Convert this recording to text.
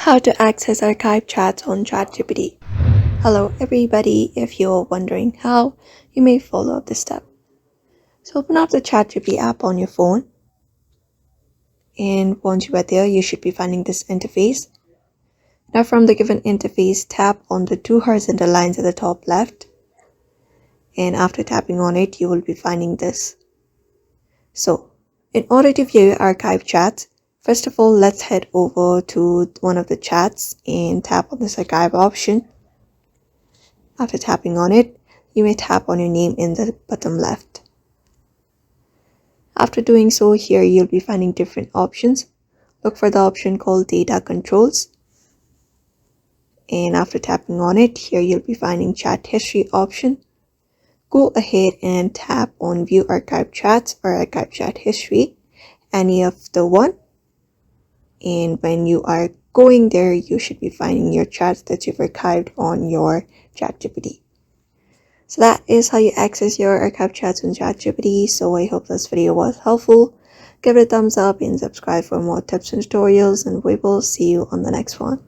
How to access archive chats on ChatGPT. Hello everybody, if you're wondering how, you may follow this step. So open up the ChatGPT app on your phone, and once you are there, you should be finding this interface. Now from the given interface, tap on the two horizontal lines at the top left, and after tapping on it, you will be finding this. So in order to view your archive chats, first of all, let's head over to one of the chats and tap on this archive option. After tapping on it, you may tap on your name in the bottom left. After doing so, here you'll be finding different options. Look for the option called Data Controls. And after tapping on it, here you'll be finding Chat History option. Go ahead and tap on View Archive Chats or Archive Chat History, any of the one. And when you are going there, you should be finding your chats that you've archived on your ChatGPT. So that is how you access your archive chats on ChatGPT. So I hope this video was helpful. Give it a thumbs up and subscribe for more tips and tutorials, and we will see you on the next one.